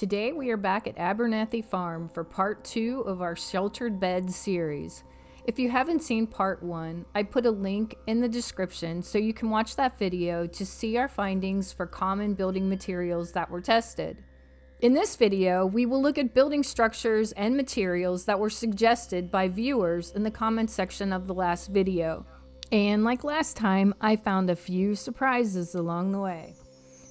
Today we are back at Abernathy Farm for part 2 of our Sheltered Beds series. If you haven't seen part 1, I put a link in the description so you can watch that video to see our findings for common building materials that were tested. In this video, we will look at building structures and materials that were suggested by viewers in the comments section of the last video. And like last time, I found a few surprises along the way.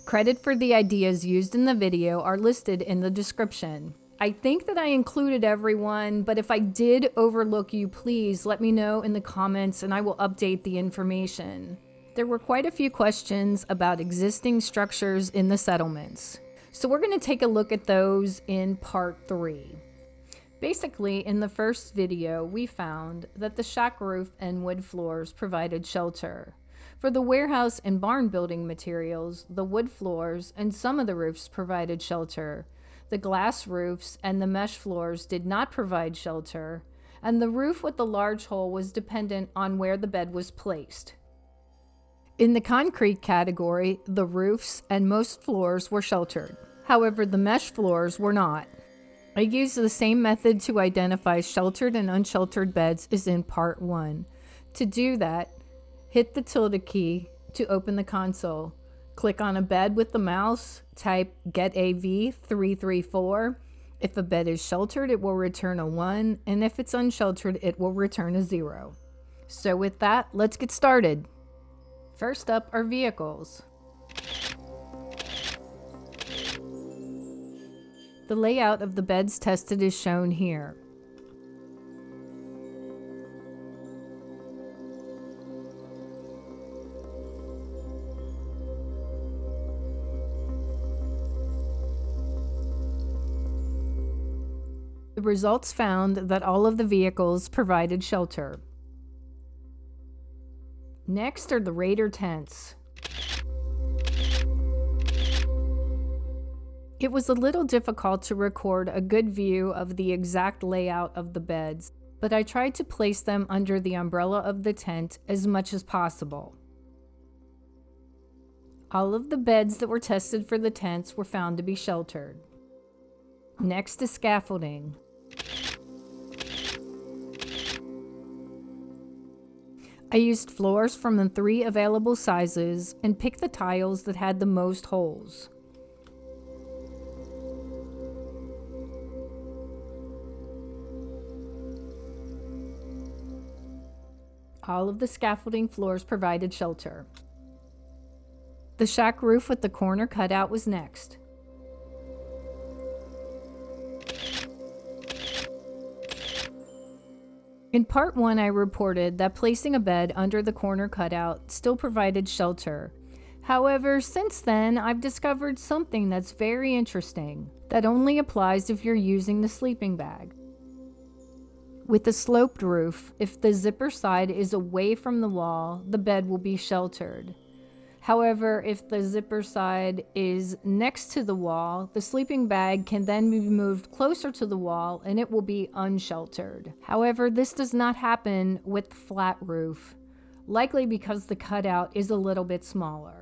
Credit for the ideas used in the video are listed in the description. I think that I included everyone, but if I did overlook you, please let me know in the comments and I will update the information. There were quite a few questions about existing structures in the settlements, so we're going to take a look at those in part 3. Basically, in the first video, we found that the shack roof and wood floors provided shelter. For the warehouse and barn building materials, the wood floors and some of the roofs provided shelter. The glass roofs and the mesh floors did not provide shelter, and the roof with the large hole was dependent on where the bed was placed. In the concrete category, the roofs and most floors were sheltered. However, the mesh floors were not. I used the same method to identify sheltered and unsheltered beds as in part 1. To do that, hit the tilde key to open the console. Click on a bed with the mouse, type GetAV334. If a bed is sheltered, it will return a 1, and if it's unsheltered, it will return a 0. So with that, let's get started. First up are vehicles. The layout of the beds tested is shown here. The results found that all of the vehicles provided shelter. Next are the Raider tents. It was a little difficult to record a good view of the exact layout of the beds, but I tried to place them under the umbrella of the tent as much as possible. All of the beds that were tested for the tents were found to be sheltered. Next is scaffolding. I used floors from the 3 available sizes and picked the tiles that had the most holes. All of the scaffolding floors provided shelter. The shack roof with the corner cutout was next. In part 1, I reported that placing a bed under the corner cutout still provided shelter. However, since then, I've discovered something that's very interesting that only applies if you're using the sleeping bag. With a sloped roof, if the zipper side is away from the wall, the bed will be sheltered. However, if the zipper side is next to the wall, the sleeping bag can then be moved closer to the wall and it will be unsheltered. However, this does not happen with the flat roof, likely because the cutout is a little bit smaller.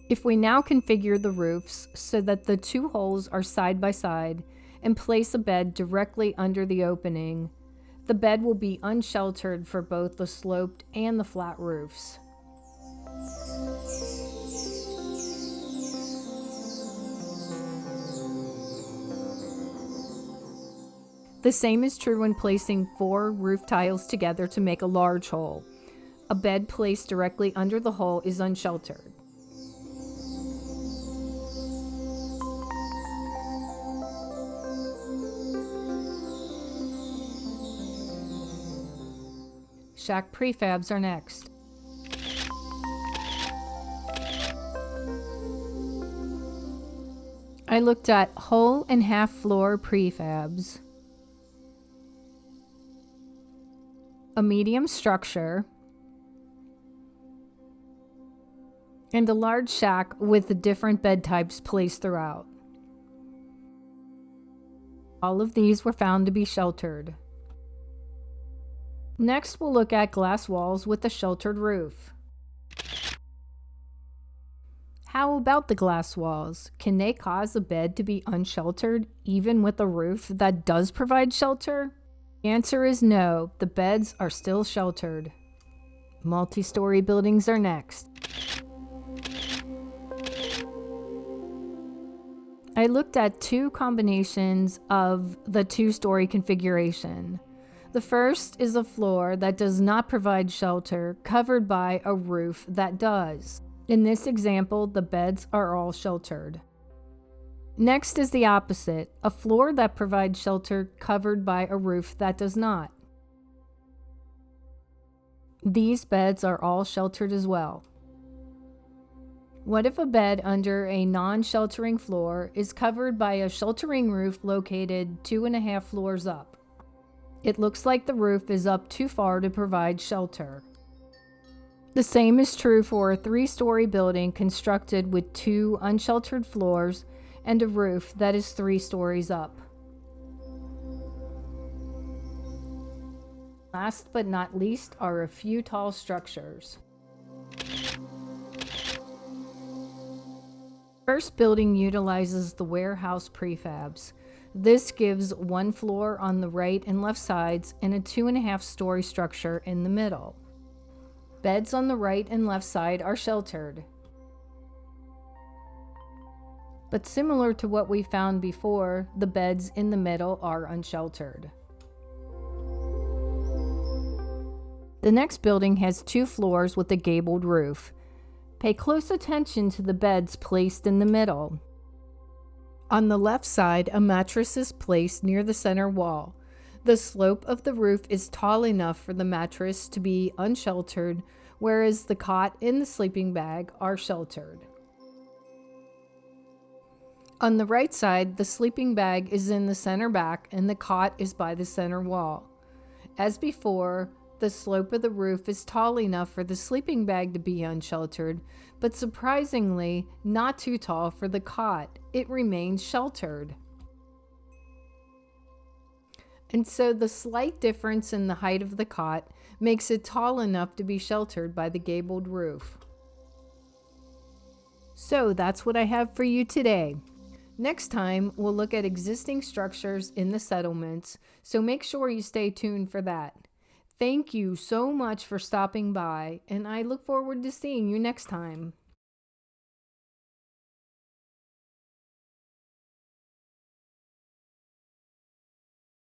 If we now configure the roofs so that the 2 holes are side by side and place a bed directly under the opening, the bed will be unsheltered for both the sloped and the flat roofs. The same is true when placing 4 roof tiles together to make a large hole. A bed placed directly under the hole is unsheltered. Shack prefabs are next. I looked at whole and half floor prefabs, a medium structure, and a large shack with different bed types placed throughout. All of these were found to be sheltered. Next, we'll look at glass walls with a sheltered roof. How about the glass walls? Can they cause a bed to be unsheltered, even with a roof that does provide shelter? The answer is no, the beds are still sheltered. Multi-story buildings are next. I looked at two combinations of the two-story configuration. The first is a floor that does not provide shelter, covered by a roof that does. In this example, the beds are all sheltered. Next is the opposite, a floor that provides shelter covered by a roof that does not. These beds are all sheltered as well. What if a bed under a non-sheltering floor is covered by a sheltering roof located 2.5 floors up? It looks like the roof is up too far to provide shelter. The same is true for a 3-story building constructed with 2 unsheltered floors and a roof that is 3 stories up. Last but not least are a few tall structures. First building utilizes the warehouse prefabs. This gives 1 floor on the right and left sides and a 2.5-story structure in the middle. Beds on the right and left side are sheltered. But similar to what we found before, the beds in the middle are unsheltered. The next building has 2 floors with a gabled roof. Pay close attention to the beds placed in the middle. On the left side, a mattress is placed near the center wall. The slope of the roof is tall enough for the mattress to be unsheltered, whereas the cot and the sleeping bag are sheltered. On the right side, the sleeping bag is in the center back and the cot is by the center wall. As before, the slope of the roof is tall enough for the sleeping bag to be unsheltered, but surprisingly not too tall for the cot. It remains sheltered. And so the slight difference in the height of the cot makes it tall enough to be sheltered by the gabled roof. So that's what I have for you today. Next time, we'll look at existing structures in the settlements, so make sure you stay tuned for that. Thank you so much for stopping by, and I look forward to seeing you next time.